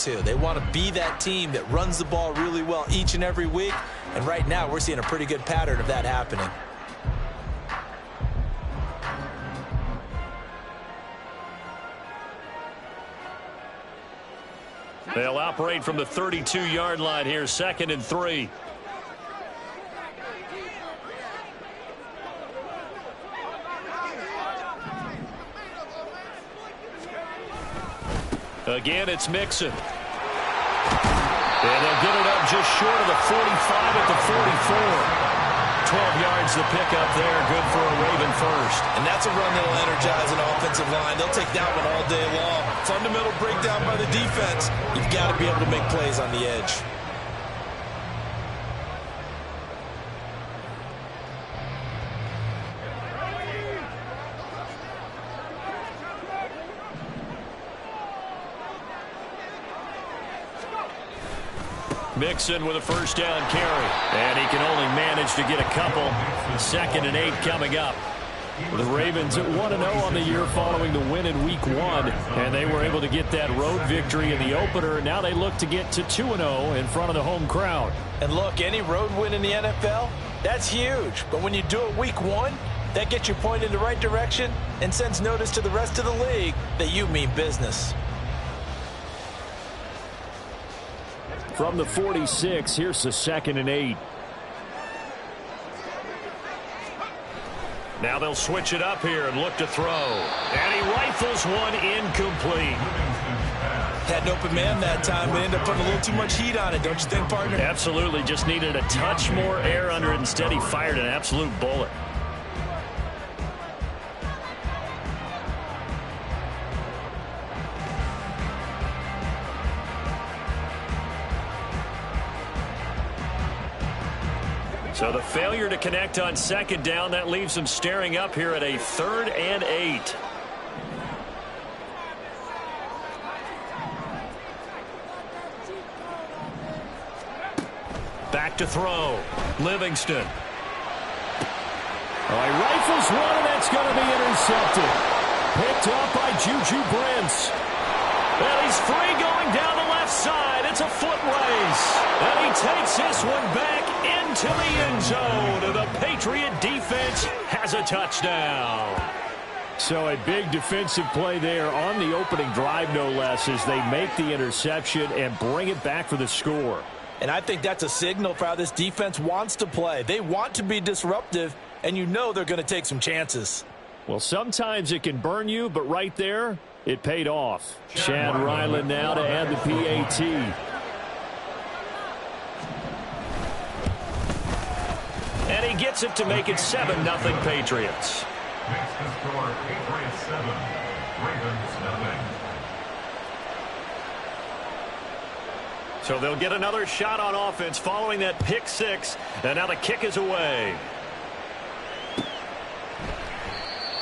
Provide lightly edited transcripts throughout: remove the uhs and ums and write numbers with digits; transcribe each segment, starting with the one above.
too. They want to be that team that runs the ball really well each and every week. And right now, we're seeing a pretty good pattern of that happening. They'll operate from the 32-yard line here, 2nd and 3. Again, it's Mixon. And they'll get it up just short of the 45 at the 44. 12 yards to pick up there. Good for a Raven first. And that's a run that'll energize an offensive line. They'll take that one all day long. Fundamental breakdown by the defense. You've got to be able to make plays on the edge. Mixon with a first down carry. And he can only manage to get a couple. 2nd and 8 coming up. The Ravens at 1-0 on the year following the win in Week 1. And they were able to get that road victory in the opener. Now they look to get to 2-0 in front of the home crowd. And look, any road win in the NFL, that's huge. But when you do it Week 1, that gets you pointed in the right direction and sends notice to the rest of the league that you mean business. From the 46, here's the 2nd and 8. Now they'll switch it up here and look to throw. And he rifles one incomplete. Had an open man that time, but ended up putting a little too much heat on it, don't you think, partner? Absolutely. Just needed a touch more air under it. Instead, he fired an absolute bullet. So the failure to connect on 2nd down, that leaves them staring up here at a 3rd and 8. Back to throw. Livingston. Oh, he rifles one, and that's going to be intercepted. Picked up by Juju Brents. And he's free going down the left side. It's a foot race. And he takes this one back into the end zone. And the Patriot defense has a touchdown. So a big defensive play there on the opening drive, no less, as they make the interception and bring it back for the score. And I think that's a signal for how this defense wants to play. They want to be disruptive, and you know they're going to take some chances. Well, sometimes it can burn you, but right there, it paid off. Chad Ryland now to add the PAT. And he gets it to make it 7-0 Patriots. Next to score, Patriots 7, Ravens 0. So they'll get another shot on offense following that pick 6. And now the kick is away.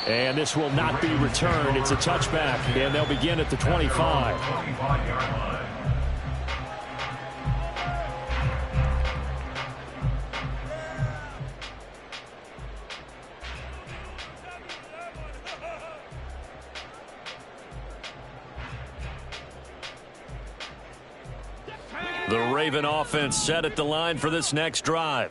And this will not be returned. It's a touchback, and they'll begin at the 25. The Raven offense set at the line for this next drive.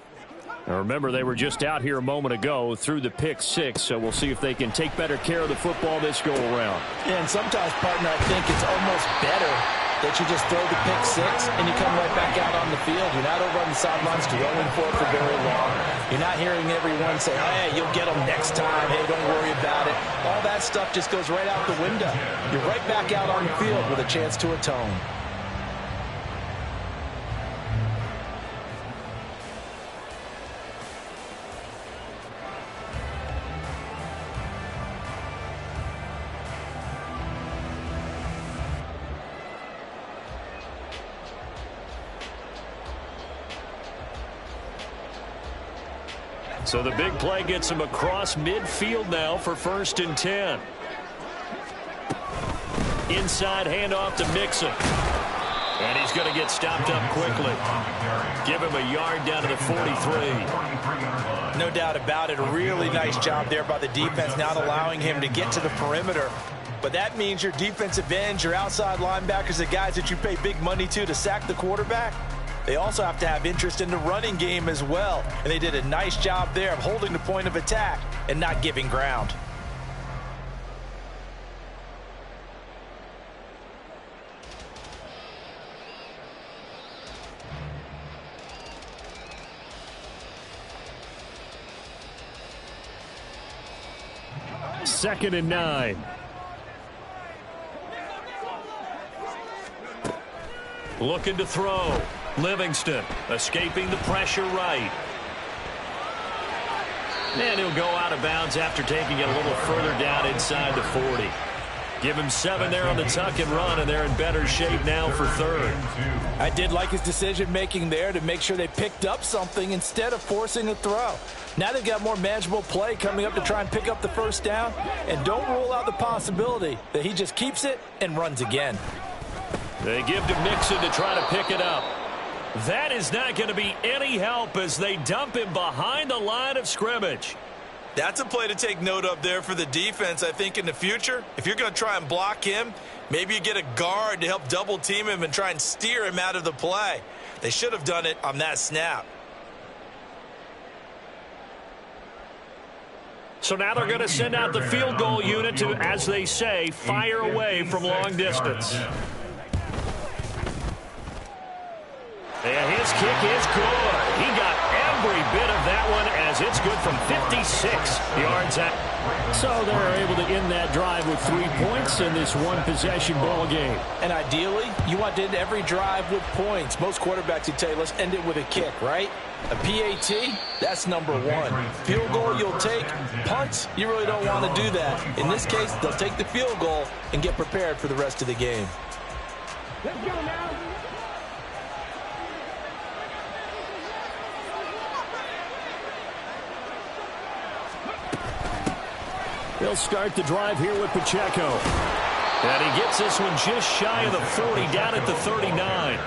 Now remember, they were just out here a moment ago through the pick 6, so we'll see if they can take better care of the football this go around. Yeah, and sometimes, partner, I think it's almost better that you just throw the pick 6 and you come right back out on the field. You're not over on the sidelines dwelling for it for very long. You're not hearing everyone say, hey, you'll get them next time. Hey, don't worry about it. All that stuff just goes right out the window. You're right back out on the field with a chance to atone. So the big play gets him across midfield now for 1st and 10. Inside handoff to Mixon. And he's going to get stopped up quickly. Give him a yard down to the 43. No doubt about it. A really nice job there by the defense, not allowing him to get to the perimeter. But that means your defensive ends, your outside linebackers, the guys that you pay big money to sack the quarterback, they also have to have interest in the running game as well. And they did a nice job there of holding the point of attack and not giving ground. Second and 9. Looking to throw. Livingston escaping the pressure right. And he'll go out of bounds after taking it a little further down inside the 40. Give him 7 there on the tuck and run, and they're in better shape now for third. I did like his decision-making there to make sure they picked up something instead of forcing a throw. Now they've got more manageable play coming up to try and pick up the first down, and don't rule out the possibility that he just keeps it and runs again. They give to Mixon to try to pick it up. That is not going to be any help as they dump him behind the line of scrimmage. That's a play to take note of there for the defense, I think, in the future. If you're going to try and block him, maybe you get a guard to help double team him and try and steer him out of the play. They should have done it on that snap. So now they're going to send out the field goal unit to, as they say, fire away from long distance. And his kick is good. He got every bit of that one as it's good from 56 yards out. So they're able to end that drive with 3 points in this one-possession ball game. And ideally, you want to end every drive with points. Most quarterbacks would tell you, let's end it with a kick, right? A PAT, that's number 1. Field goal you'll take. Punts, you really don't want to do that. In this case, they'll take the field goal and get prepared for the rest of the game. Let's go now. They'll start the drive here with Pacheco. And he gets this one just shy of the 40, down at the 39.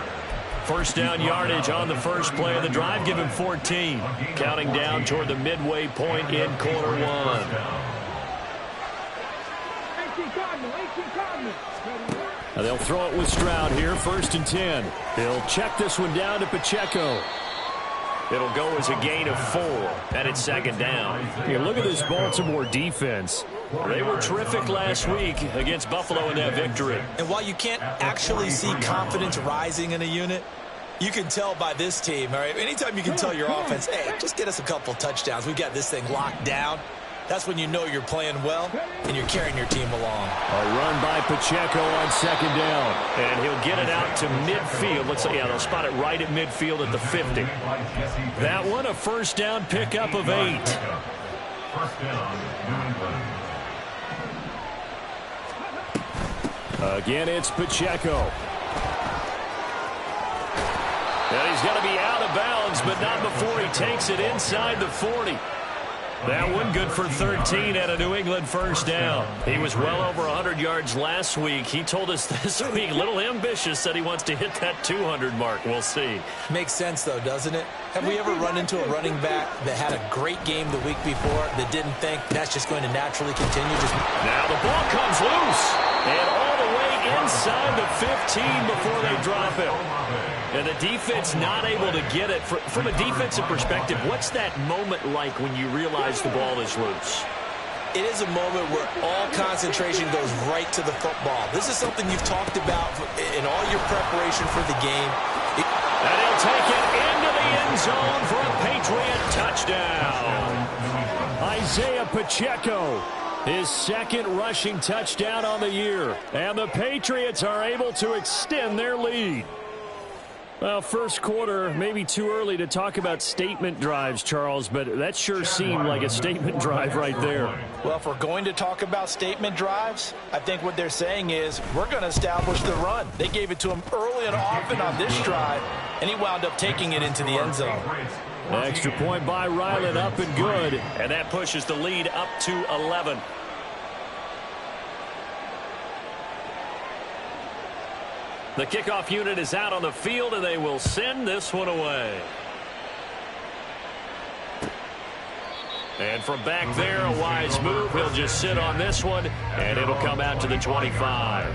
First down yardage on the first play of the drive, give him 14. Counting down toward the midway point in quarter 1. Now they'll throw it with Stroud here, first and 10. He'll check this one down to Pacheco. It'll go as a gain of 4, and it's second down. Here, look at this Baltimore defense. They were terrific last week against Buffalo in that victory. And while you can't actually see confidence rising in a unit, you can tell by this team, all right? Anytime you can tell your offense, hey, just get us a couple touchdowns. We've got this thing locked down. That's when you know you're playing well and you're carrying your team along. A run by Pacheco on second down. And he'll get it out to midfield. Looks like, yeah, they'll spot it right at midfield at the 50. That one, a first down pickup of 8. First down, New England. Again, it's Pacheco. And he's going to be out of bounds, but not before he takes it inside the 40. That one good for 13 at a New England first down. He was well over 100 yards last week. He told us this week, a little ambitious, said he wants to hit that 200 mark. We'll see. Makes sense, though, doesn't it? Have we ever run into a running back that had a great game the week before that didn't think that's just going to naturally continue? Now the ball comes loose. And all the way inside the 15 before they drop it. And the defense not able to get it. From a defensive perspective, what's that moment like when you realize the ball is loose? It is a moment where all concentration goes right to the football. This is something you've talked about in all your preparation for the game. And he'll take it into the end zone for a Patriot touchdown. Isaiah Pacheco, his second rushing touchdown on the year. And the Patriots are able to extend their lead. Well, first quarter, maybe too early to talk about statement drives, Charles, but that sure seemed like a statement drive right there. Well, if we're going to talk about statement drives, I think what they're saying is we're going to establish the run. They gave it to him early and often on this drive, and he wound up taking it into the end zone. Extra point by Ryland, up and good. And that pushes the lead up to 11. The kickoff unit is out on the field, and they will send this one away. And from back there, a wise move. He'll just sit on this one, and it'll come out to the 25.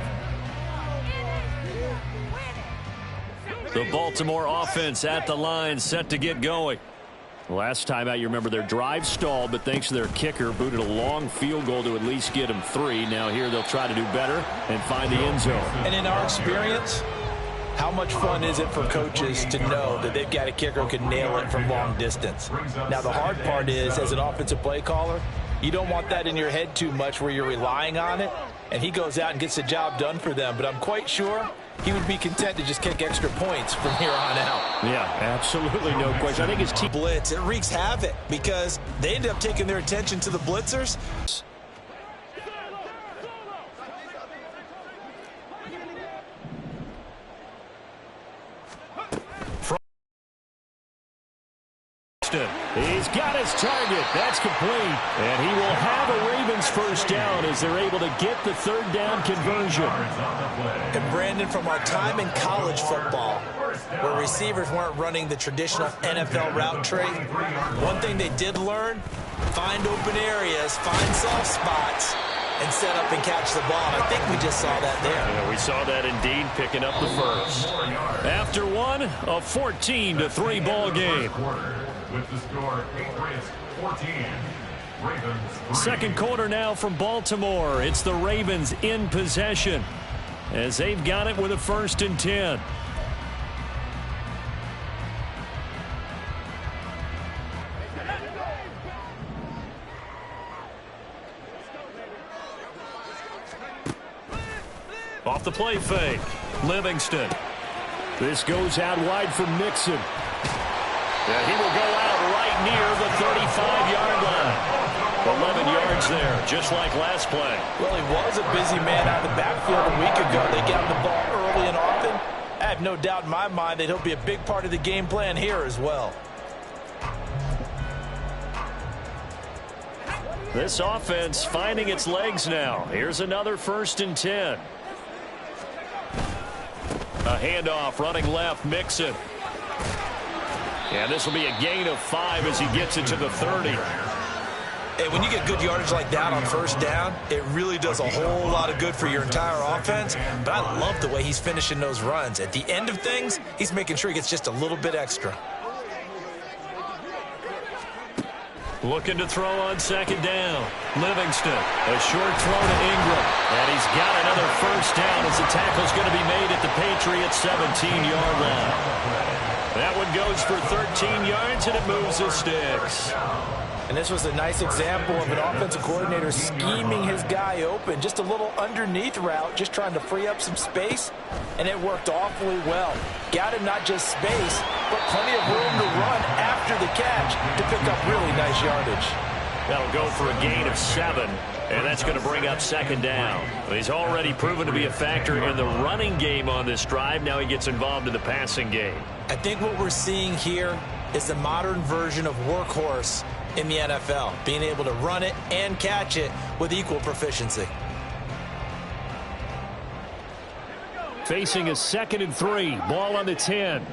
The Baltimore offense at the line, set to get going. Last time out, you remember their drive stalled, but thanks to their kicker, booted a long field goal to at least get them 3. Now here they'll try to do better and find the end zone. And in our experience, how much fun is it for coaches to know that they've got a kicker who can nail it from long distance? Now, the hard part is, as an offensive play caller, you don't want that in your head too much where you're relying on it, and he goes out and gets the job done for them. But I'm quite sure he would be content to just kick extra points from here on out. Yeah, absolutely no question. I think his team blitz, it wreaks havoc because they ended up taking their attention to the blitzers. He's got his target. That's complete. And he will have a Ravens first down as they're able to get the third down conversion. And Brandon, from our time in college football, where receivers weren't running the traditional NFL route tree, one thing they did learn, find open areas, find soft spots, and set up and catch the ball. I think we just saw that there. Yeah, we saw that indeed, picking up the first. After one, a 14-3 ball game. With the score, Patriots 14, Ravens 3. Second quarter now from Baltimore. It's the Ravens in possession as they've got it with a 1st and 10. Off the play fake, Livingston. This goes out wide for Mixon. Yeah, he will go out right near the 35-yard line. 11 yards there, just like last play. Well, he was a busy man out of the backfield a week ago. They got him the ball early and often. I have no doubt in my mind that he'll be a big part of the game plan here as well. This offense finding its legs now. Here's another 1st and 10. A handoff, running left, Mixon. And this will be a gain of 5 as he gets it to the 30. Hey, when you get good yardage like that on 1st down, it really does a whole lot of good for your entire offense. But I love the way he's finishing those runs. At the end of things, he's making sure he gets just a little bit extra. Looking to throw on 2nd down. Livingston, a short throw to Ingram. And he's got another 1st down as the tackle's going to be made at the Patriots' 17-yard line. That one goes for 13 yards, and it moves the sticks. And this was a nice example of an offensive coordinator scheming his guy open. Just a little underneath route, just trying to free up some space, and it worked awfully well. Got him not just space, but plenty of room to run after the catch to pick up really nice yardage. That'll go for a gain of 7, and that's going to bring up 2nd down. He's already proven to be a factor in the running game on this drive. Now he gets involved in the passing game. I think what we're seeing here is the modern version of workhorse in the NFL, being able to run it and catch it with equal proficiency. Facing a 2nd and 3, ball on the 10.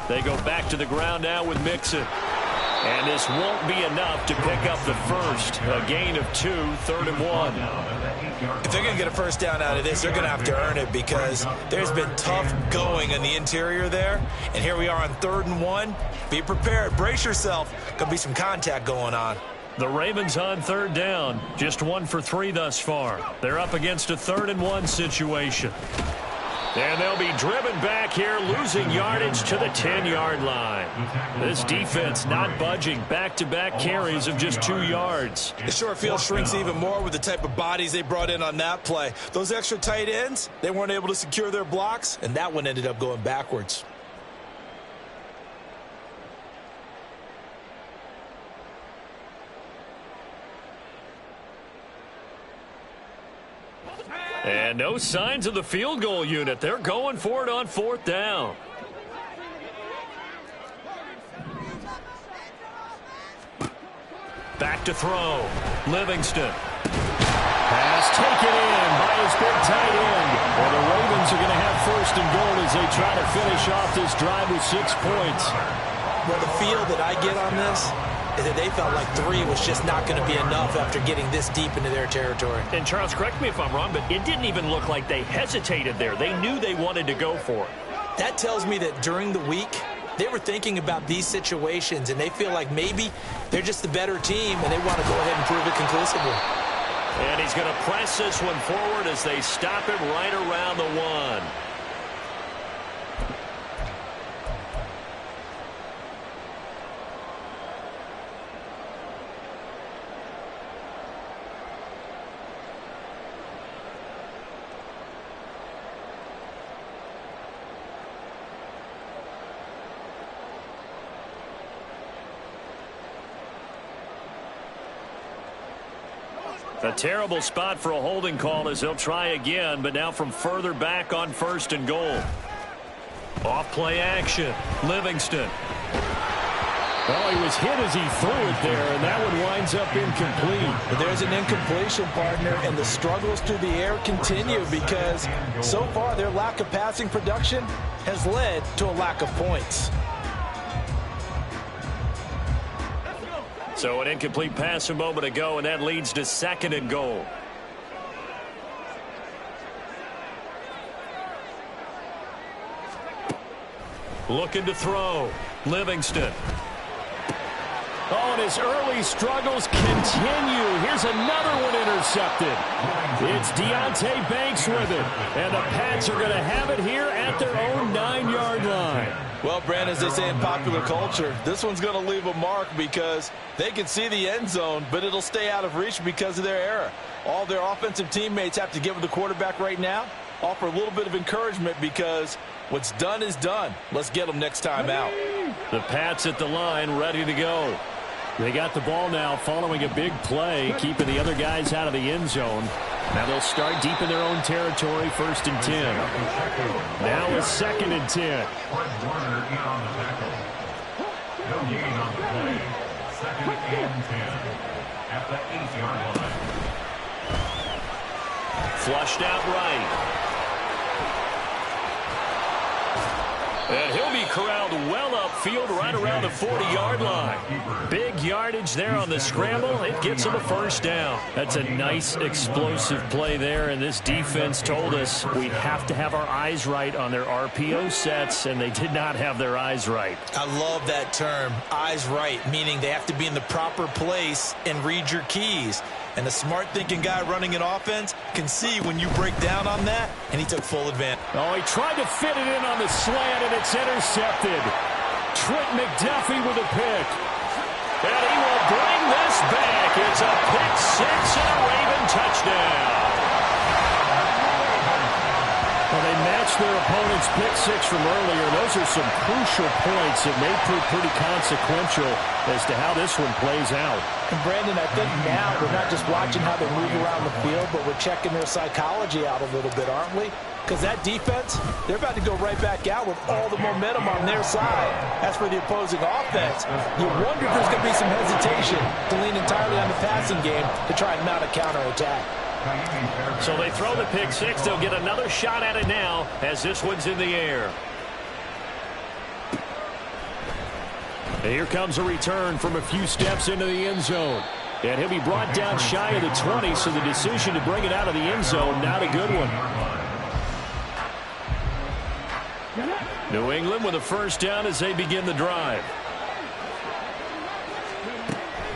They go back to the ground now with Mixon. And this won't be enough to pick up the first. A gain of 2, 3rd and 1. If they're going to get a 1st down out of this, they're going to have to earn it because there's been tough going in the interior there. And here we are on 3rd and 1. Be prepared. Brace yourself. Going to be some contact going on. The Ravens on 3rd down. Just 1 for 3 thus far. They're up against a 3rd and 1 situation. And they'll be driven back here, losing yardage to the 10-yard line. This defense not budging. Back-to-back carries of just 2 yards. The short field shrinks even more with the type of bodies they brought in on that play. Those extra tight ends, they weren't able to secure their blocks, and that one ended up going backwards. And no signs of the field goal unit. They're going for it on 4th down. Back to throw. Livingston. Pass taken in by his big tight end. And the Ravens are going to have 1st and goal as they try to finish off this drive with 6 points. Well, the feel that I get on this is that they felt like 3 was just not going to be enough after getting this deep into their territory. And Charles, correct me if I'm wrong, but it didn't even look like they hesitated there. They knew they wanted to go for it. That tells me that during the week, they were thinking about these situations, and they feel like maybe they're just the better team, and they want to go ahead and prove it conclusively. And he's going to press this one forward as they stop it right around the 1. A terrible spot for a holding call as they'll try again, but now from further back on 1st and goal. Off play action. Livingston. Well, he was hit as he threw it there, and that one winds up incomplete. But there's an incompletion, partner, and the struggles through the air continue because so far their lack of passing production has led to a lack of points. So an incomplete pass a moment ago, and that leads to 2nd and goal. Looking to throw. Livingston. Oh, and his early struggles continue. Here's another one intercepted. It's Deonte Banks with it. And the Pats are going to have it here at their own 9-yard line. Well, Brandon, as they say in popular culture, this one's going to leave a mark because they can see the end zone, but it'll stay out of reach because of their error. All their offensive teammates have to give the quarterback right now, offer a little bit of encouragement because what's done is done. Let's get them next time out. The Pats at the line, ready to go. They got the ball now following a big play, keeping the other guys out of the end zone. Now they'll start deep in their own territory, 1st and 10. Now a 2nd and 10. Fred Warner in on the tackle. No gain on the play. 2nd and 10. At the 8-yard line. Flushed out right. And he'll be corralled well upfield right around the 40-yard line. Big yardage there on the scramble. It gets him a 1st down. That's a nice explosive play there, and this defense told us we have to have our eyes right on their RPO sets, and they did not have their eyes right. I love that term, eyes right, meaning they have to be in the proper place and read your keys. And a smart thinking guy running an offense can see when you break down on that, and he took full advantage. Oh, he tried to fit it in on the slant, and it's intercepted. Trent McDuffie with a pick. And he will bring this back. It's a pick 6 and a Raven touchdown. Well, they matched their opponent's pick 6 from earlier. Those are some crucial points that may prove pretty consequential as to how this one plays out. And Brandon, I think now we're not just watching how they move around the field, but we're checking their psychology out a little bit, aren't we? Because that defense, they're about to go right back out with all the momentum on their side. As for the opposing offense, you wonder if there's going to be some hesitation to lean entirely on the passing game to try and mount a counterattack. So they throw the pick 6. They'll get another shot at it now as this one's in the air. And here comes a return from a few steps into the end zone. And he'll be brought down shy of the 20, so the decision to bring it out of the end zone, not a good one. New England with a 1st down as they begin the drive.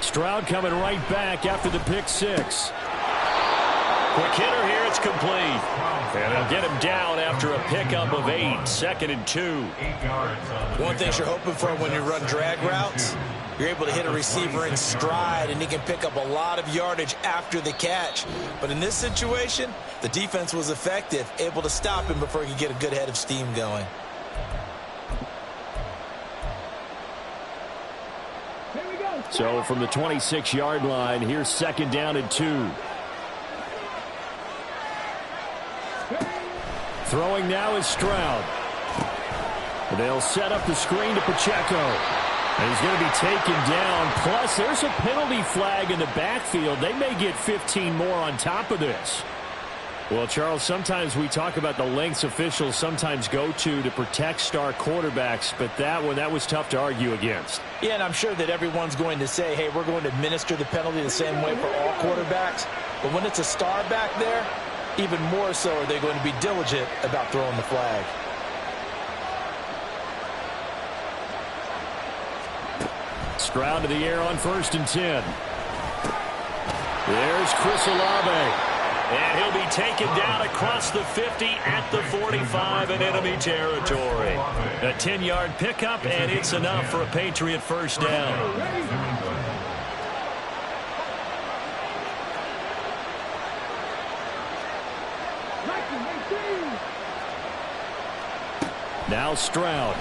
Stroud coming right back after the pick 6. Quick hitter here, it's complete. And they'll get him down after a pickup of 8, 2nd and 2. One thing you're hoping for when you run drag routes, you're able to hit a receiver in stride, and he can pick up a lot of yardage after the catch. But in this situation, the defense was effective, able to stop him before he could get a good head of steam going. So from the 26-yard line, here's 2nd down and 2. Throwing now is Stroud. They'll set up the screen to Pacheco. And he's going to be taken down. Plus, there's a penalty flag in the backfield. They may get 15 more on top of this. Well, Charles, sometimes we talk about the lengths officials sometimes go to protect star quarterbacks, but that was tough to argue against. Yeah, and I'm sure that everyone's going to say, hey, we're going to administer the penalty the same way for all quarterbacks. But when it's a star back there, even more so are they going to be diligent about throwing the flag. Stroud to the air on 1st and 10. There's Chris Olave. And he'll be taken down across the 50 at the 45 in enemy territory. A 10-yard pickup, and it's enough for a Patriot first down. Now Stroud.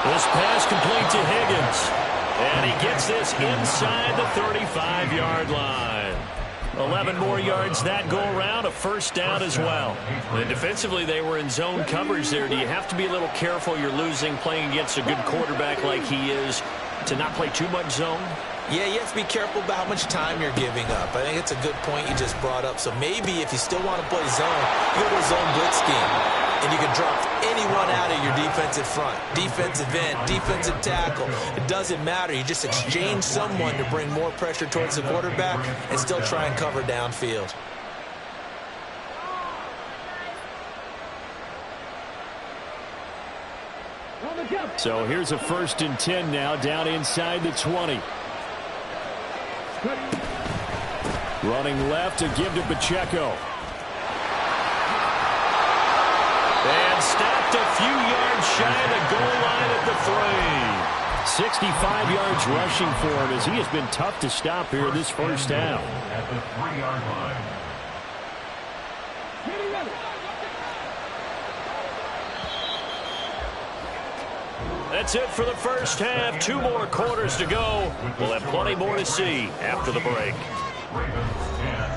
This pass complete to Higgins. And he gets this inside the 35-yard line. 11 more yards that go around, a first down as well. And defensively, they were in zone coverage there. Do you have to be a little careful? You're losing, playing against a good quarterback like he is, to not play too much zone? Yeah, you have to be careful about how much time you're giving up. I think it's a good point you just brought up. So maybe if you still want to play zone, you go to a zone blitz scheme. And you can drop anyone out of your defensive front, defensive end, defensive tackle. It doesn't matter. You just exchange someone to bring more pressure towards the quarterback and still try and cover downfield. So here's a 1st and 10 now, down inside the 20. Running left to give to Pacheco. And stopped a few yards shy of the goal line at the 3. 65 yards rushing for him as he has been tough to stop here this first half. At the 3-yard line. That's it for the first half. 2 more quarters to go. We'll have plenty more to see after the break. Ravens 10.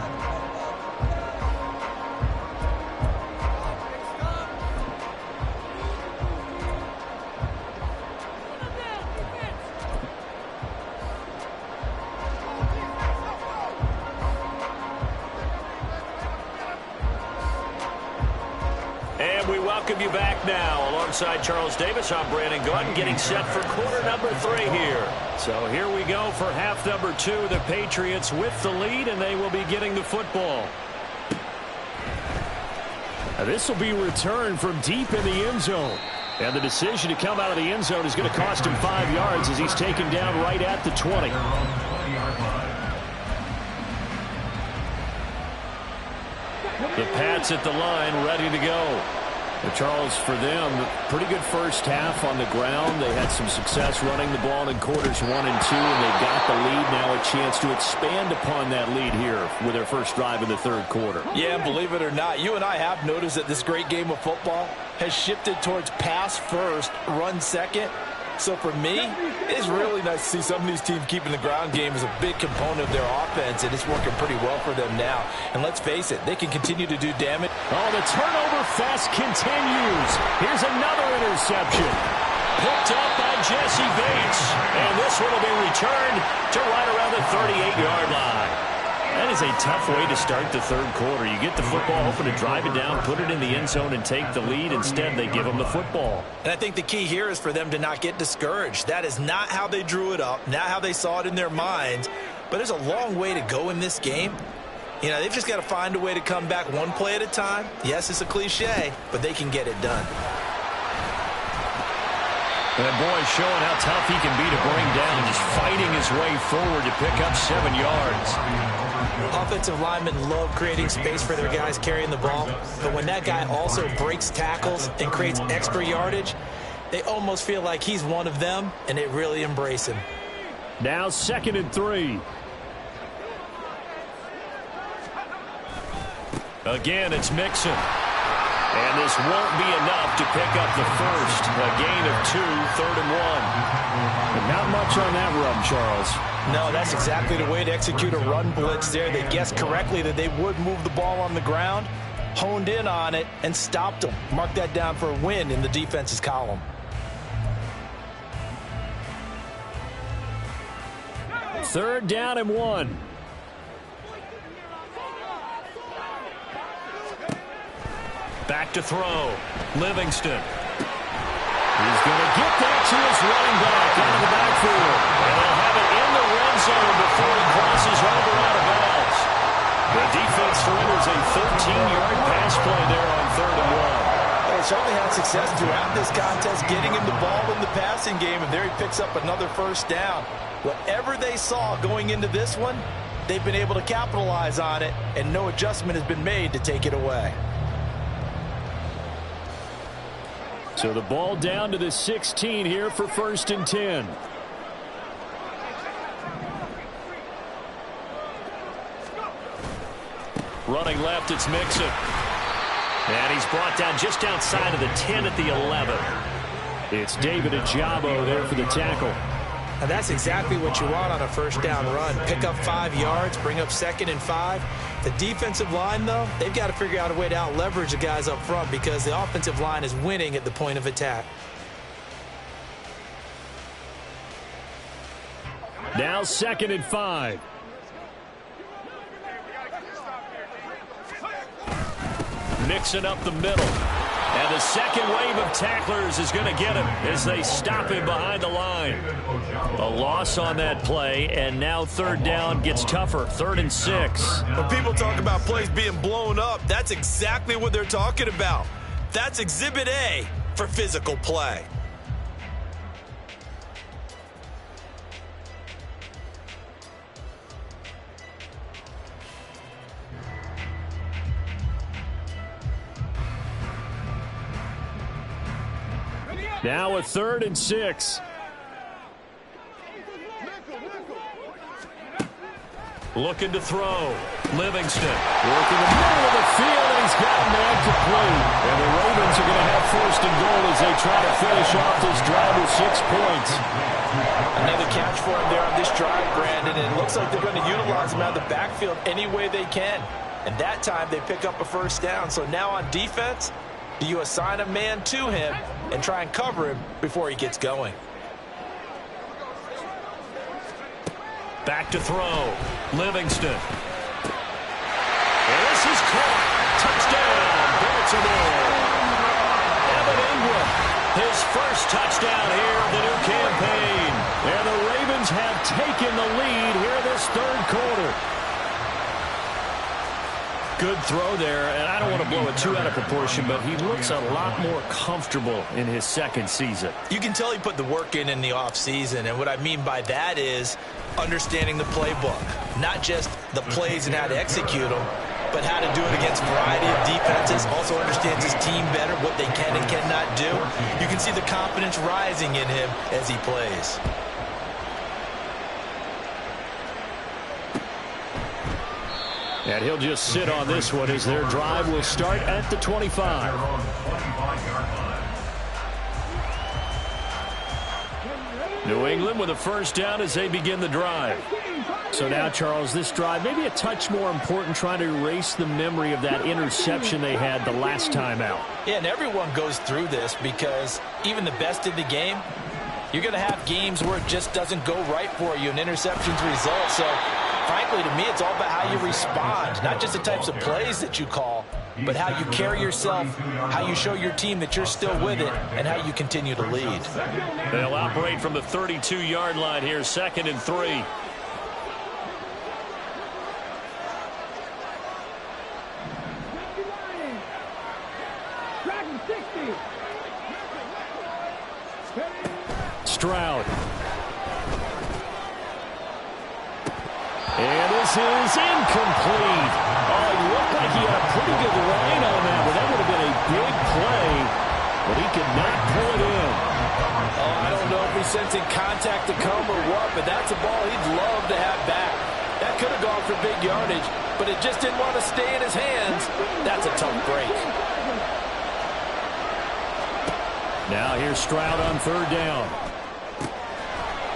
Welcome you back now. Alongside Charles Davis, I'm Brandon Gaudin, getting set for quarter number 3 here. So here we go for half number 2. The Patriots with the lead, and they will be getting the football. Now this will be returned from deep in the end zone. And the decision to come out of the end zone is going to cost him 5 yards as he's taken down right at the 20. The Pats at the line, ready to go. But Charles, for them, pretty good first half on the ground. They had some success running the ball in quarters 1 and 2, and they got the lead. Now a chance to expand upon that lead here with their first drive in the 3rd quarter. Yeah, believe it or not, you and I have noticed that this great game of football has shifted towards pass first, run second. So for me, it's really nice to see some of these teams keeping the ground game as a big component of their offense, and it's working pretty well for them now. And let's face it, they can continue to do damage. Oh, the turnover fest continues. Here's another interception. Picked up by Jesse Bates. And this one will be returned to right around the 38-yard line. That is a tough way to start the 3rd quarter. You get the football, hoping to drive it down, put it in the end zone, and take the lead. Instead, they give them the football. And I think the key here is for them to not get discouraged. That is not how they drew it up, not how they saw it in their minds. But there's a long way to go in this game. You know, they've just got to find a way to come back one play at a time. Yes, it's a cliche, but they can get it done. And boy, showing how tough he can be to bring down, just fighting his way forward to pick up 7 yards. Offensive linemen love creating space for their guys carrying the ball, but when that guy also breaks tackles and creates extra yardage, they almost feel like he's one of them, and they really embrace him. Now 2nd and 3. Again, it's Mixon. And this won't be enough to pick up the first. A gain of 2, 3rd and 1. But not much on that run, Charles. No, that's exactly the way to execute a run blitz there. They guessed correctly that they would move the ball on the ground, honed in on it, and stopped them. Mark that down for a win in the defense's column. Third down and 1. Back to throw. Livingston. He's going to get that to his running back out of the backfield. And they'll have it in the red zone before he crosses over out of bounds. The defense surrenders a 13-yard pass play there on 3rd and 1. They certainly had success throughout this contest getting him the ball in the passing game, and there he picks up another first down. Whatever they saw going into this one, they've been able to capitalize on it, and no adjustment has been made to take it away. So the ball down to the 16 here for 1st and 10. Running left, it's Mixon. And he's brought down just outside of the 10 at the 11. It's David Ojabo there for the tackle. And that's exactly what you want on a first down run. Pick up 5 yards, bring up 2nd and 5. The defensive line, though, they've got to figure out a way to out-leverage the guys up front because the offensive line is winning at the point of attack. Now 2nd and 5. Mixing up the middle. And the second wave of tacklers is going to get him as they stop him behind the line. A loss on that play, and now 3rd down gets tougher. 3rd and 6. When people talk about plays being blown up, that's exactly what they're talking about. That's Exhibit A for physical play. Now a 3rd and 6. Looking to throw. Livingston. Working the middle of the field, and he's got a man complete. And the Ravens are going to have 1st and goal as they try to finish off this drive with 6 points. Another catch for him there on this drive, Brandon. And it looks like they're going to utilize him out of the backfield any way they can. And that time they pick up a first down. So now on defense, do you assign a man to him and try and cover him before he gets going? Back to throw. Livingston. And this is caught. Touchdown, Baltimore. Evan Ingram, his first touchdown here of the new campaign. And the Ravens have taken the lead here this 3rd quarter. Good throw there, and I don't want to blow it too out of proportion, but he looks a lot more comfortable in his 2nd season. You can tell he put the work in the offseason, and what I mean by that is understanding the playbook. Not just the plays and how to execute them, but how to do it against a variety of defenses. Also understands his team better, what they can and cannot do. You can see the confidence rising in him as he plays. And he'll just sit on this one as their drive will start at the 25. New England with a first down as they begin the drive. So now, Charles, this drive maybe a touch more important, trying to erase the memory of that interception they had the last time out. Yeah, and everyone goes through this because even the best in the game, you're going to have games where it just doesn't go right for you, and interceptions result. So, frankly, to me, it's all about how you respond, not just the types of plays that you call, but how you carry yourself, how you show your team that you're still with it, and how you continue to lead. They'll operate from the 32-yard line here, 2nd and 3. Stroud. And this is incomplete. Oh, he looked like he had a pretty good line on that, but that would have been a big play, but he could not pull it in. Oh, I don't know if he's sensing contact to come or what, but that's a ball he'd love to have back. That could have gone for big yardage, but it just didn't want to stay in his hands. That's a tough break. Now here's Stroud on 3rd down.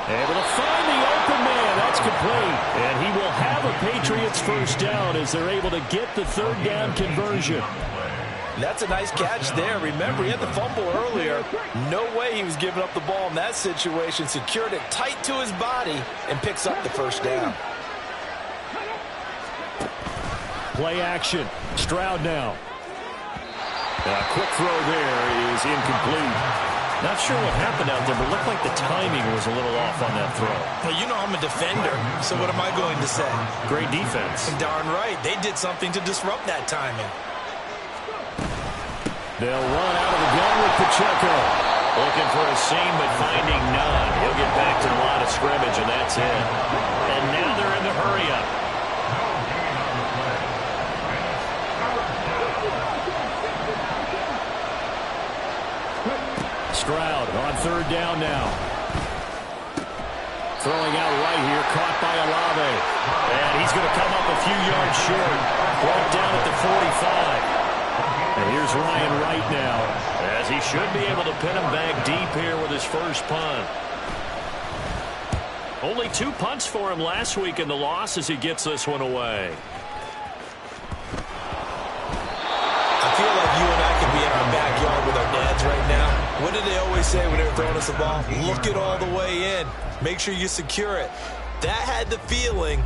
Able to find the open man. That's complete. And he will have a Patriots first down as they're able to get the 3rd down conversion. That's a nice catch there. Remember, he had the fumble earlier. No way he was giving up the ball in that situation. Secured it tight to his body and picks up the first down. Play action. Stroud now. Quick throw there is incomplete. Not sure what happened out there, but looked like the timing was a little off on that throw. Well, you know I'm a defender, so what am I going to say? Great defense. Darn right. They did something to disrupt that timing. They'll run out of the gun with Pacheco. Looking for a seam, but finding none. He'll get back to the line of scrimmage, and that's it. And now they're in the hurry-up. Stroud on third down now. Throwing out right here, caught by Olave. And he's going to come up a few yards short. Brought down at the 45. And here's Ryan Wright now, as he should be able to pin him back deep here with his first punt. Only 2 punts for him last week in the loss as he gets this one away. I feel like you and I could be in our backyard with our dads right now. What do they always say when they're throwing us the ball? Look it all the way in. Make sure you secure it. That had the feeling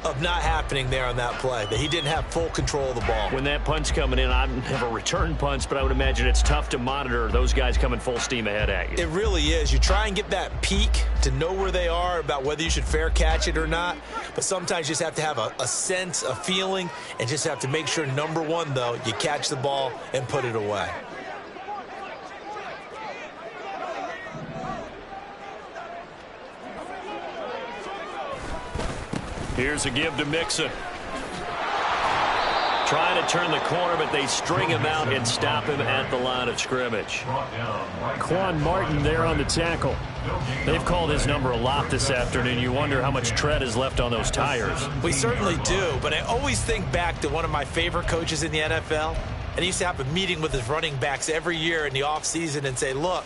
of not happening there on that play, that he didn't have full control of the ball. When that punt's coming in, I've never returned punts, but I would imagine it's tough to monitor those guys coming full steam ahead at you. It really is. You try and get that peak to know where they are, about whether you should fair catch it or not, but sometimes you just have to have a sense, a feeling, and just have to make sure, number one, though, you catch the ball and put it away. Here's a give to Mixon. Trying to turn the corner, but they string him out and stop him at the line of scrimmage. Quan Martin there on the tackle. They've called his number a lot this afternoon. You wonder how much tread is left on those tires. We certainly do, but I always think back to one of my favorite coaches in the NFL, and he used to have a meeting with his running backs every year in the offseason and say, look,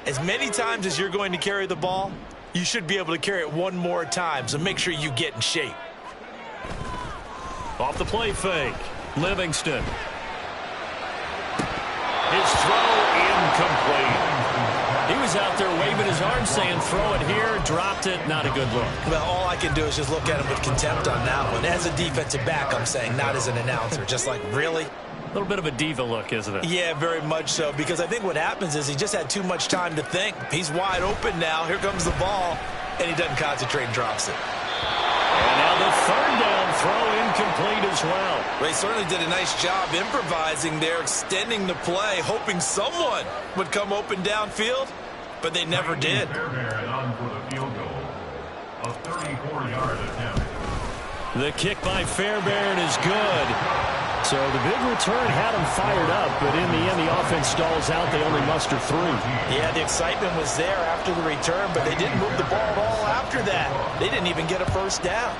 as many times as you're going to carry the ball, you should be able to carry it one more time, so make sure you get in shape. Off the play fake, Livingston. His throw incomplete. He was out there waving his arm saying throw it here, dropped it, not a good look. Well, all I can do is just look at him with contempt on that one. As a defensive back, I'm saying, not as an announcer. Just like, really? A little bit of a diva look, isn't it? Yeah, very much so, because I think what happens is he just had too much time to think. He's wide open now. Here comes the ball, and he doesn't concentrate and drops it. And now the third down throw incomplete as well. Well, he certainly did a nice job improvising there, extending the play, hoping someone would come open downfield, but they never did. On for the field goal. A 34-yard attempt. The kick by Fairbairn is good. So the big return had him fired up, but in the end, the offense stalls out. They only muster 3. Yeah, the excitement was there after the return, but they didn't move the ball at all after that. They didn't even get a first down.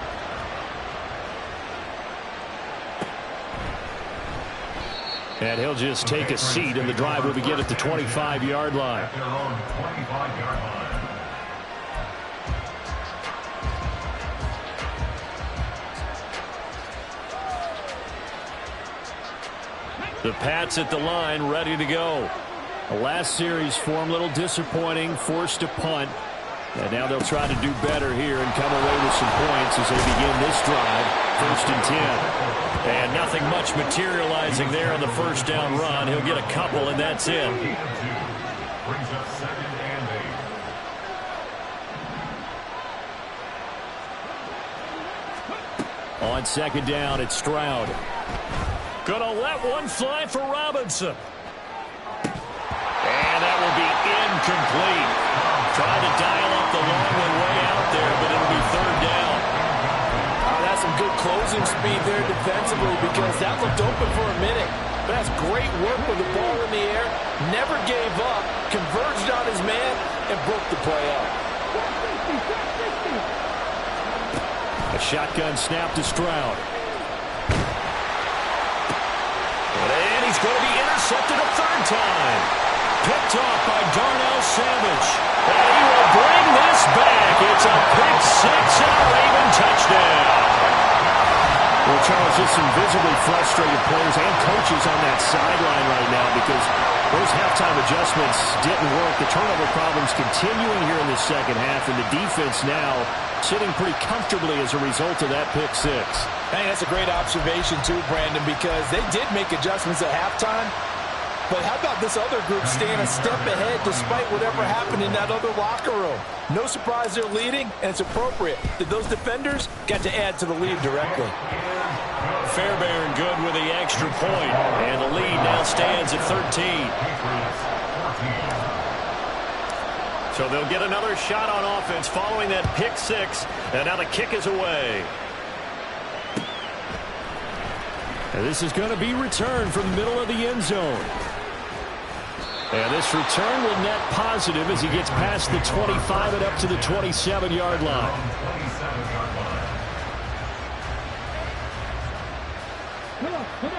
And he'll just take a seat, and the drive will begin at the 25-yard line. At their own 25-yard line. The Pats at the line, ready to go. The last series for them, a little disappointing, forced to punt. And now they'll try to do better here and come away with some points as they begin this drive, 1st and 10. And nothing much materializing there on the first down run. He'll get a couple, and that's it. Brings up 2nd and 8. On 2nd down, it's Stroud. Gonna let one fly for Robinson. And that will be incomplete. Tried to dial up the long one way out there, but it'll be 3rd down. That's some good closing speed there defensively, because that looked open for a minute. But that's great work with the ball in the air. Never gave up, converged on his man, and broke the play up. A shotgun snap to Stroud. And he's going to be intercepted a 3rd time. Picked off by Darnell Savage. And he will bring this back. It's a pick 6 and a Raven touchdown. Well, Charles, just some visibly frustrated players and coaches on that sideline right now because those halftime adjustments didn't work. The turnover problems continuing here in the second half, and the defense now sitting pretty comfortably as a result of that pick 6. Hey, that's a great observation too, Brandon, because they did make adjustments at halftime, But how about this other group staying a step ahead despite whatever happened in that other locker room? No surprise they're leading, and it's appropriate that those defenders got to add to the lead directly. Fairbairn good with the extra point, and the lead now stands at 13. So they'll get another shot on offense following that pick six, and now the kick is away. And this is going to be returned from the middle of the end zone. And this return will net positive as he gets past the 25 and up to the 27-yard line.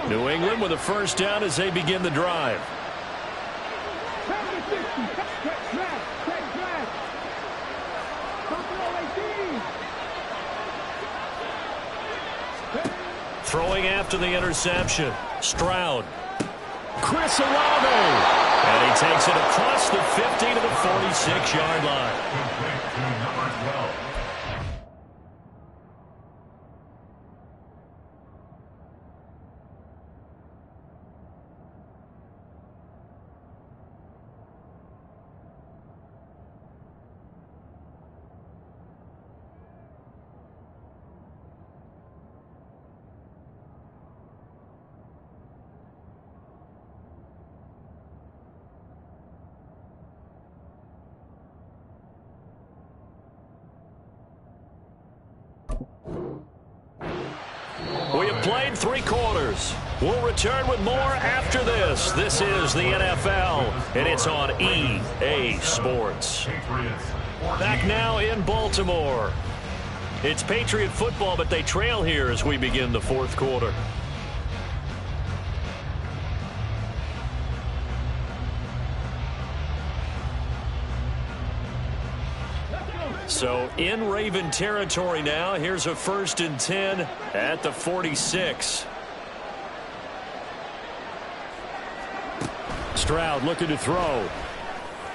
New England with a first down as they begin the drive. Throwing after the interception, Stroud. Chris Olave. And he takes it across the 50 to the 46-yard line. We have played 3 quarters. We'll return with more after this. This is the NFL, and it's on EA Sports. Back now in Baltimore. It's Patriot football, but they trail here as we begin the 4th quarter. So in Raven territory now. Here's a 1st and 10 at the 46. Stroud looking to throw.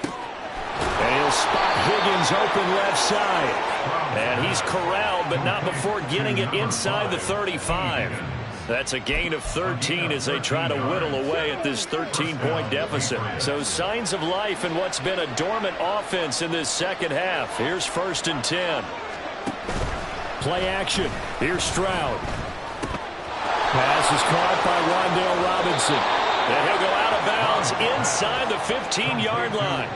And he'll spot Higgins open left side. And he's corralled, but not before getting it inside the 35. That's a gain of 13 as they try to whittle away at this 13-point deficit. So signs of life in what's been a dormant offense in this second half. Here's 1st and 10. Play action. Here's Stroud. Pass is caught by Wan'Dale Robinson. And he'll go out of bounds inside the 15-yard line.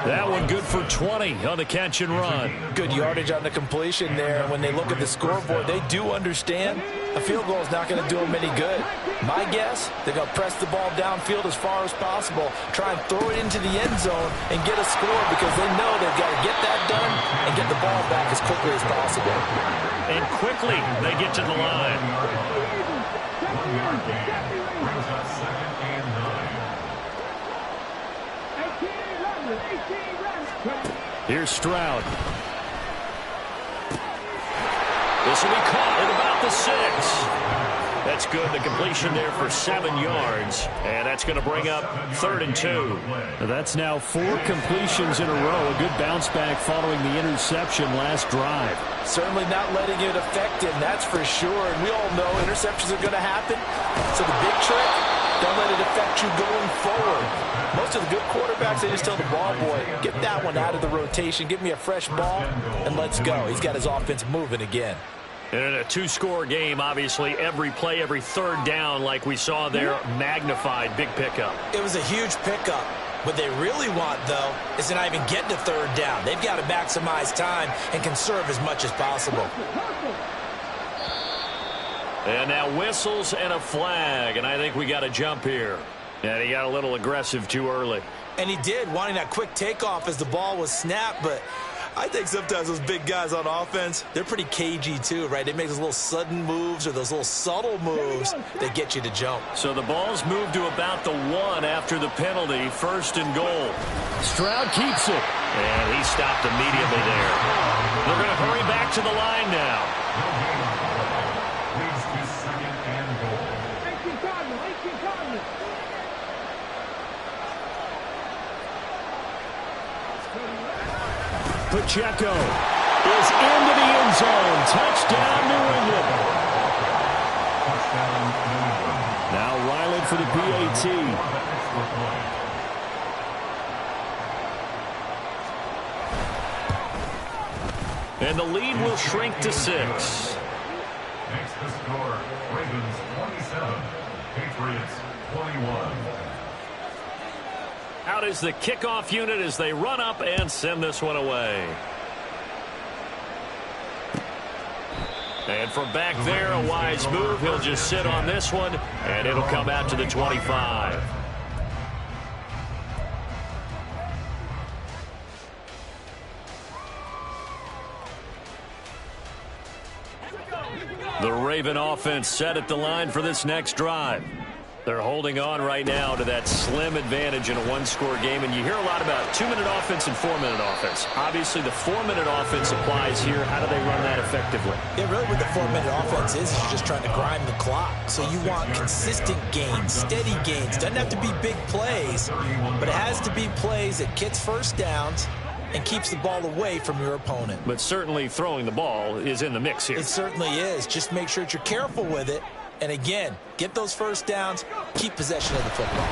That one good for 20 on the catch and run. Good yardage on the completion there. And when they look at the scoreboard, they do understand a field goal is not going to do them any good. My guess, they're going to press the ball downfield as far as possible, try and throw it into the end zone and get a score because they know they've got to get that done and get the ball back as quickly as possible. And quickly they get to the line. Here's Stroud. This will be caught at about the 6. That's good. The completion there for 7 yards. And that's going to bring up 3rd and 2. That's now 4 completions in a row. A good bounce back following the interception last drive. Certainly not letting it affect him, that's for sure. And we all know interceptions are going to happen. So the big trick, don't let it affect you going forward. Most of the good quarterbacks, they just tell the ball boy, get that one out of the rotation, give me a fresh ball, and let's go. He's got his offense moving again. And in a 2-score game, obviously, every play, every 3rd down, like we saw there, magnified, big pickup. It was a huge pickup. What they really want, though, is to not even get to 3rd down. They've got to maximize time and conserve as much as possible. And now whistles and a flag, and I think we got a jump here. And he got a little aggressive too early. And he did, wanting that quick takeoff as the ball was snapped, but I think sometimes those big guys on offense, they're pretty cagey too, right? They make those little sudden moves or those little subtle moves that get you to jump. So the ball's moved to about the 1 after the penalty, 1st and goal. Stroud keeps it. And he stopped immediately there. They're going to hurry back to the line now. Pacheco is into the end zone. Touchdown, New England. Now Ryland for the PAT. extra point. And the lead will shrink to 6. Makes the score Ravens 27, Patriots 21. Out is the kickoff unit as they run up and send this one away. And from back there, a wise move. He'll just sit on this one, and it'll come out to the 25. The Raven offense set at the line for this next drive. They're holding on right now to that slim advantage in a one-score game, and you hear a lot about 2-minute offense and 4-minute offense. Obviously, the 4-minute offense applies here. How do they run that effectively? Yeah, really what the 4-minute offense is you're just trying to grind the clock. So you want consistent gains, steady gains. Doesn't have to be big plays, but it has to be plays that gets first downs and keeps the ball away from your opponent. But certainly throwing the ball is in the mix here. It certainly is. Just make sure that you're careful with it. And again, get those first downs, keep possession of the football.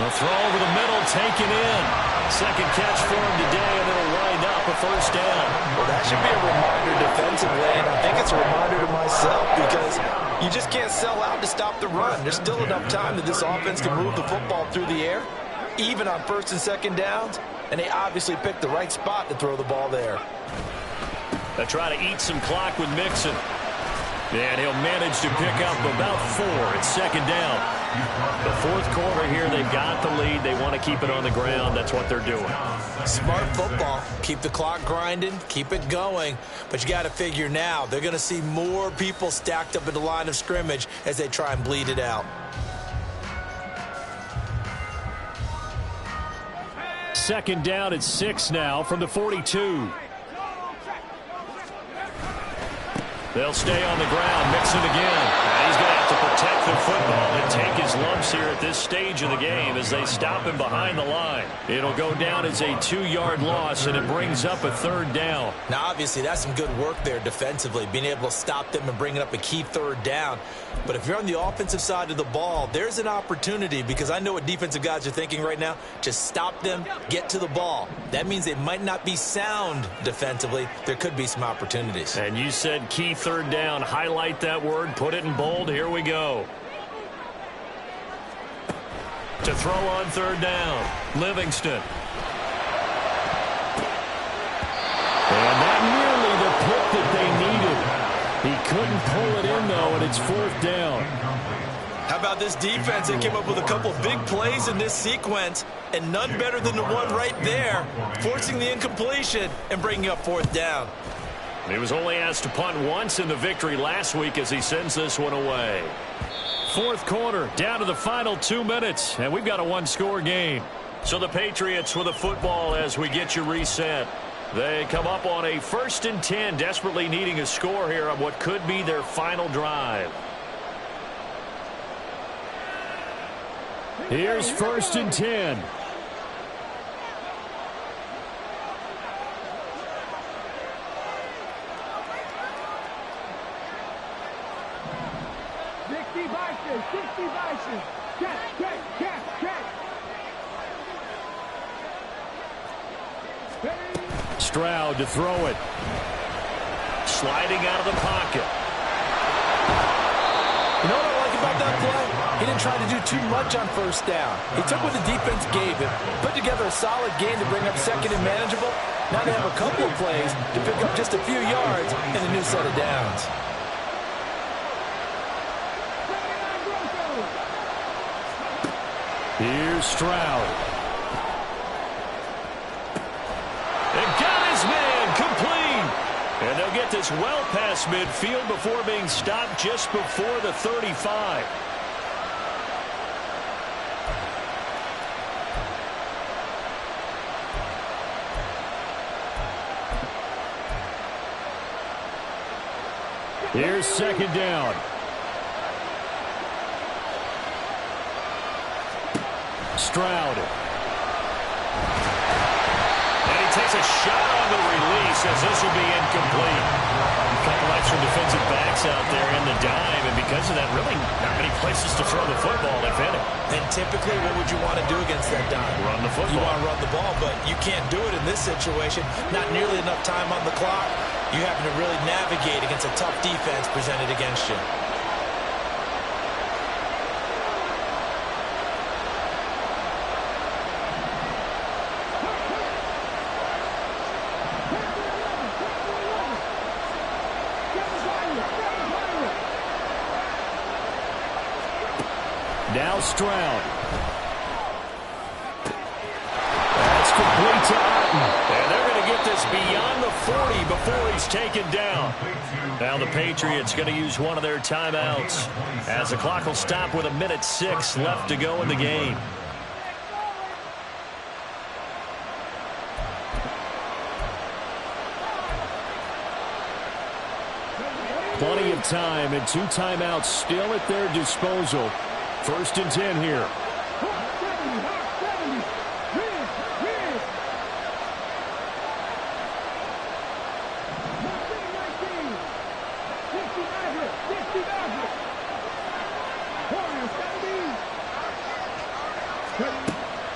A throw over the middle, taken in. Second catch for him today, and it'll wind up a first down. Well, that should be a reminder defensively, and I think it's a reminder to myself because you just can't sell out to stop the run. There's still enough time that this offense can move the football through the air, even on first and second downs, and they obviously picked the right spot to throw the ball there. They try to eat some clock with Mixon. And he'll manage to pick up about 4 at second down. The fourth quarter here, they've got the lead. They want to keep it on the ground. That's what they're doing. Smart football. Keep the clock grinding. Keep it going. But you got to figure now, they're going to see more people stacked up at the line of scrimmage as they try and bleed it out. Second down at 6 now from the 42. They'll stay on the ground. Mixon again. And he's going to have to protect the football and take his lumps here at this stage of the game as they stop him behind the line. It'll go down as a 2-yard loss, and it brings up a third down. Now, obviously, that's some good work there defensively, being able to stop them and bringing up a key third down. But if you're on the offensive side of the ball, there's an opportunity because I know what defensive guys are thinking right now. Just stop them, get to the ball. That means they might not be sound defensively. There could be some opportunities. And you said key third down. Highlight that word. Put it in bold. Here we go. To throw on third down. Livingston. And not nearly the pick that they needed. He couldn't pull it in, though, and it's fourth down. How about this defense? They came up with a couple big plays in this sequence, and none better than the one right there, forcing the incompletion and bringing up fourth down. He was only asked to punt once in the victory last week as he sends this one away. Fourth quarter, down to the final 2 minutes, and we've got a one-score game. So the Patriots with the football as we get you reset. They come up on a 1st and 10, desperately needing a score here on what could be their final drive. Here's 1st and 10. Stroud to throw it. Sliding out of the pocket. You know what I like about that play? He didn't try to do too much on first down. He took what the defense gave him, put together a solid game to bring up second and manageable. Now they have a couple of plays to pick up just a few yards and a new set of downs. Here's Stroud. And got his man complete. And they'll get this well past midfield before being stopped just before the 35. Here's second down. Stroud. And he takes a shot on the release as this will be incomplete. A couple extra defensive backs out there in the dime, and because of that, really not many places to throw the football, if any. And typically, what would you want to do against that dime? Run the football. You want to run the ball, but you can't do it in this situation. Not nearly enough time on the clock. You having to really navigate against a tough defense presented against you. Now Stroud. That's complete to Otten. And they're going to get this beyond the 40 before he's taken down. Now the Patriots going to use one of their timeouts as the clock will stop with 1:06 left to go in the game. Plenty of time and 2 timeouts still at their disposal. 1st and 10 here.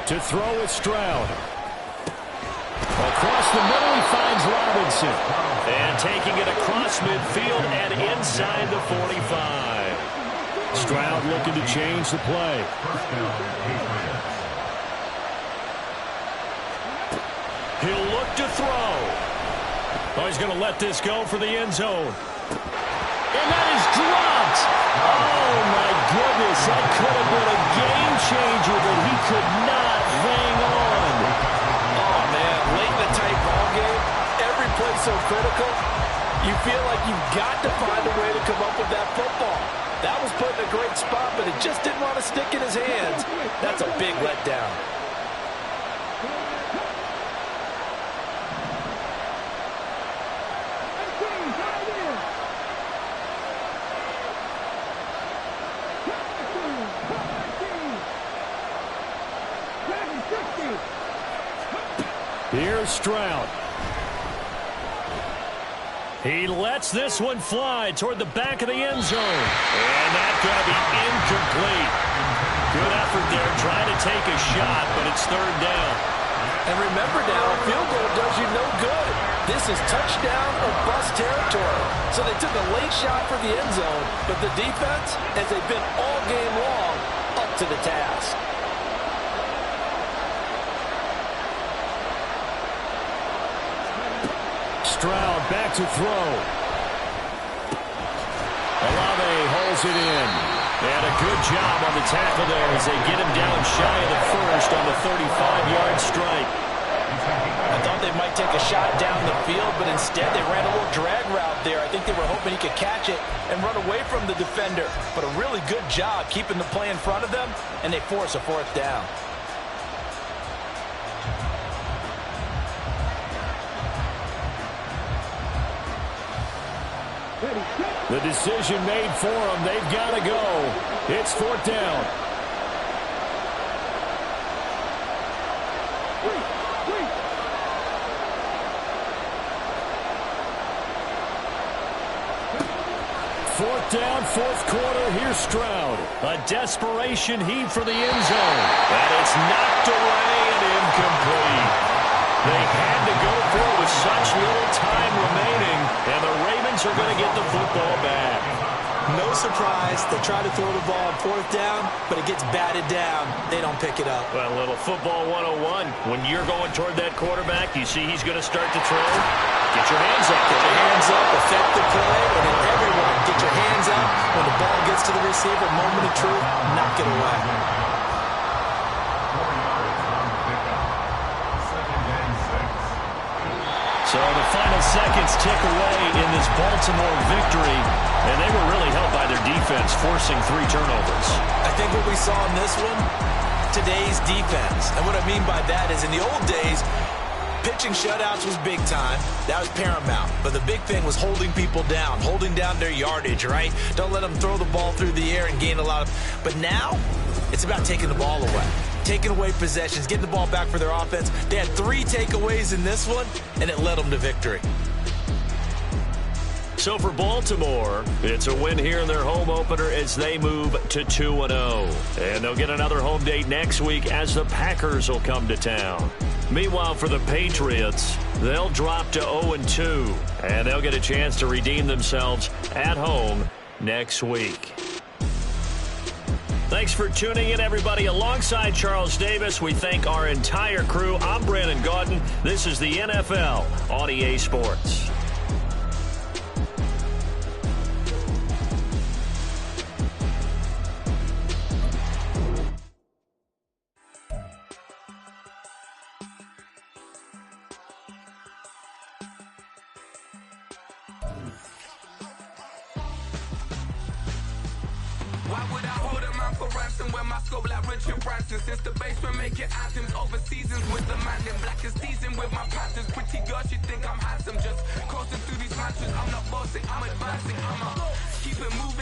To throw is Stroud. Across the middle, he finds Robinson. And taking it across midfield and inside the 45. Stroud looking to change the play. He'll look to throw. Oh, he's going to let this go for the end zone. And that is dropped. Oh, my goodness. That could have been a game changer, but he could not hang on. Oh, man. Late in the tight ball game, every play so critical, you feel like you've got to find a way to come up with that football. That was put in a great spot, but it just didn't want to stick in his hands. That's a big letdown. Here's Stroud. He lets this one fly toward the back of the end zone. And that's going to be incomplete. Good effort there trying to take a shot, but it's 3rd down. And remember now, a field goal does you no good. This is touchdown or bust territory. So they took a late shot for the end zone, but the defense, as they've been all game long, up to the task. Stroud back to throw. Olave holds it in. And a good job on the tackle there as they get him down shy of the first on the 35-yard strike. I thought they might take a shot down the field, but instead they ran a little drag route there. I think they were hoping he could catch it and run away from the defender. But a really good job keeping the play in front of them, and they force a 4th down. The decision made for them. They've got to go. It's 4th down. Fourth down, 4th quarter. Here's Stroud. A desperation heave for the end zone. And it's knocked away and incomplete. They had to go for it with such little time remaining, and the Ravens are going to get the football back. No surprise. They try to throw the ball on 4th down, but it gets batted down. They don't pick it up. Well, a little football 101. When you're going toward that quarterback, you see he's going to start to throw. Get your hands up. Get your hands up, affect the play, and then everyone get your hands up. When the ball gets to the receiver, moment of truth, knock it away. So the final seconds tick away in this Baltimore victory, and they were really helped by their defense, forcing 3 turnovers. I think what we saw in this one, today's defense. And what I mean by that is in the old days, pitching shutouts was big time. That was paramount. But the big thing was holding people down, holding down their yardage, right? Don't let them throw the ball through the air and gain a lot of... But now, it's about taking the ball away. Taking away possessions, getting the ball back for their offense. They had 3 takeaways in this one, and it led them to victory. So for Baltimore, it's a win here in their home opener as they move to 2-0. And they'll get another home date next week as the Packers will come to town. Meanwhile, for the Patriots, they'll drop to 0-2, and they'll get a chance to redeem themselves at home next week. Thanks for tuning in, everybody. Alongside Charles Davis, we thank our entire crew. I'm Brandon Gaudin. This is the NFL on EA Sports. Why would I hold him out for ransom when my scope like Richard Branson? Since the basement making anthems over seasons with the man in black is seasoned with my patterns. Pretty girl, she think I'm handsome. Just coasting through these matches. I'm not bossing, I'm advancing. I'ma keep it moving.